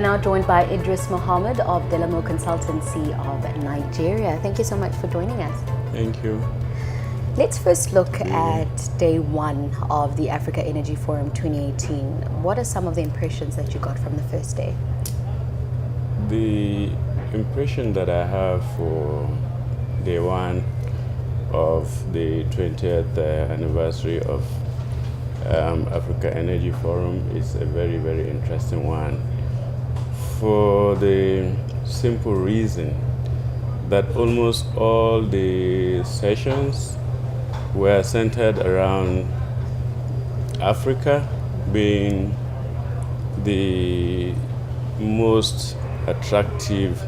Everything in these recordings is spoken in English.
now joined by Idris Muhammed of Dell'Amore Consultancy of Nigeria. Thank you so much for joining us. Thank you. Let's first look at day one of the Africa Energy Forum 2018. What are some of the impressions that you got from the first day? The impression that I have for day one of the 20th anniversary of Africa Energy Forum is a very, very interesting one, for the simple reason that almost all the sessions were centered around Africa being the most attractive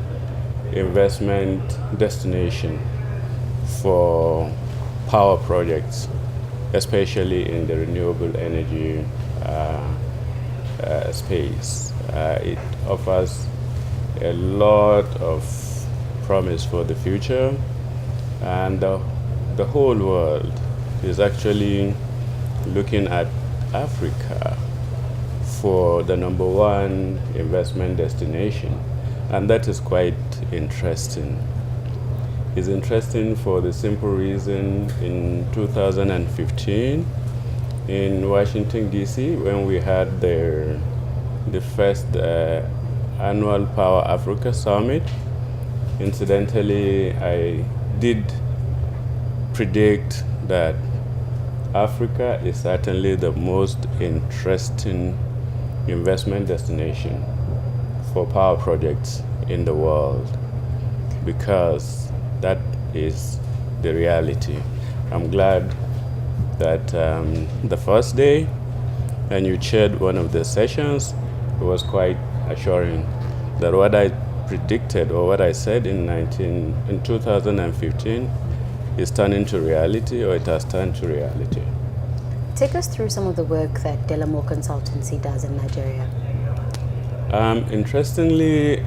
investment destination for power projects, especially in the renewable energy space. It offers a lot of promise for the future, and the whole world is actually looking at Africa for the number one investment destination, and that is quite interesting. It's interesting for the simple reason in 2015 in Washington, D.C., when we had the first annual Power Africa Summit. Incidentally, I did predict that Africa is certainly the most interesting investment destination for power projects in the world, because that is the reality. I'm glad that the first day, and you chaired one of the sessions, it was quite assuring that what I predicted or what I said in 2015 is turning to reality, or it has turned to reality. Take us through some of the work that Dell'Amore Consultancy does in Nigeria. Interestingly,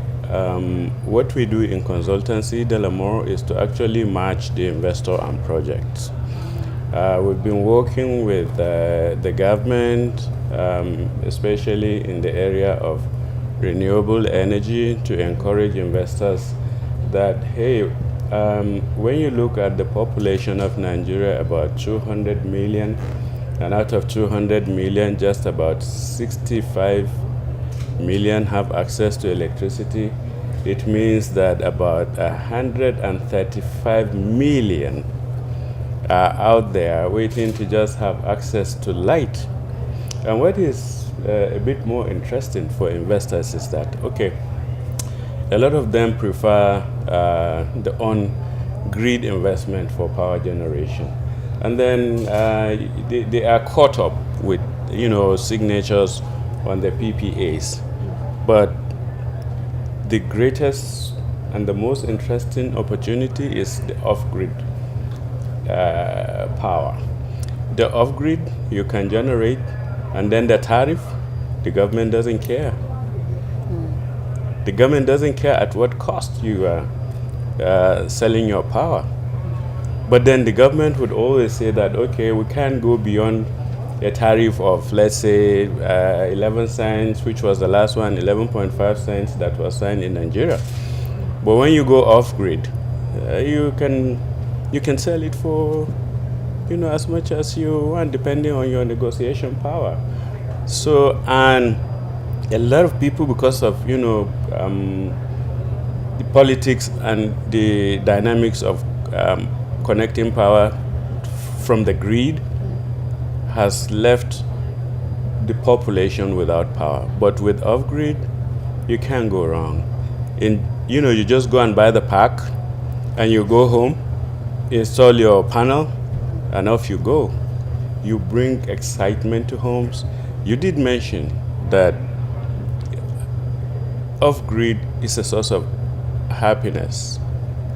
what we do in consultancy, Dell'Amore, is to actually match the investor and projects. We've been working with the government, especially in the area of renewable energy, to encourage investors that, hey, when you look at the population of Nigeria, about 200 million, and out of 200 million, just about 65 million have access to electricity. It means that about 135 million are out there waiting to just have access to light. And what is a bit more interesting for investors is that, okay, a lot of them prefer the on-grid investment for power generation. And then they are caught up with, signatures on the PPAs. But the greatest and the most interesting opportunity is the off-grid power. The off-grid you can generate, and then the tariff, the government doesn't care. The government doesn't care at what cost you are selling your power. But then the government would always say that, okay, we can't go beyond a tariff of, let's say, 11 cents, which was the last one, 11.5 cents that was signed in Nigeria. But when you go off-grid, you can sell it for, as much as you want, depending on your negotiation power. So, and a lot of people, because of, the politics and the dynamics of connecting power from the grid, has left the population without power. But with off-grid, you can't go wrong. You just go and buy the pack, and you go home, install your panel, and off you go. You bring excitement to homes. You did mention that off-grid is a source of happiness,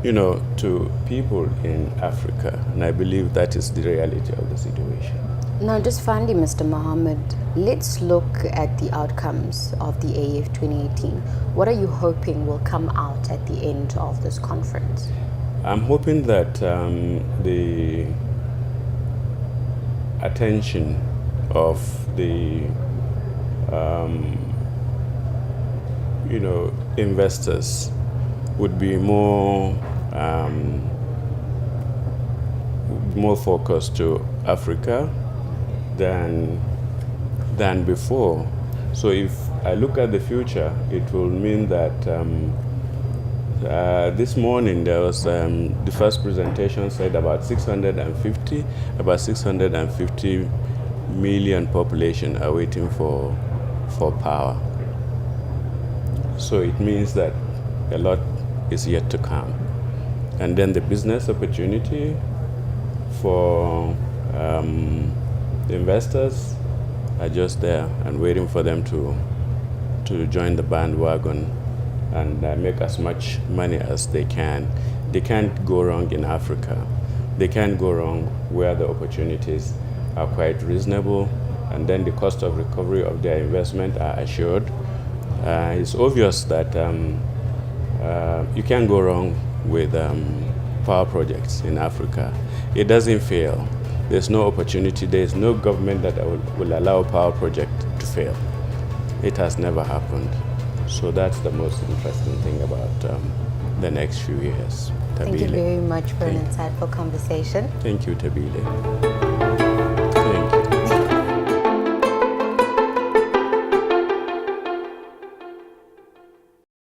to people in Africa. And I believe that is the reality of the situation. Now, just finally, Mr. Muhammad, let's look at the outcomes of the AEF 2018. What are you hoping will come out at the end of this conference? I'm hoping that the attention of the investors would be more focused to Africa than before. So if I look at the future, it will mean that this morning there was the first presentation said about 650 million population are waiting for power. So it means that a lot is yet to come. And then the business opportunity for the investors are just there and waiting for them to join the bandwagon and make as much money as they can. They can't go wrong in Africa. They can't go wrong where the opportunities are quite reasonable, and then the cost of recovery of their investment are assured. It's obvious that you can't go wrong with power projects in Africa. It doesn't fail. There's no opportunity. There's no government that will allow a power project to fail. It has never happened. So that's the most interesting thing about the next few years. Thank you very much for an insightful conversation. Thank you, Tabile.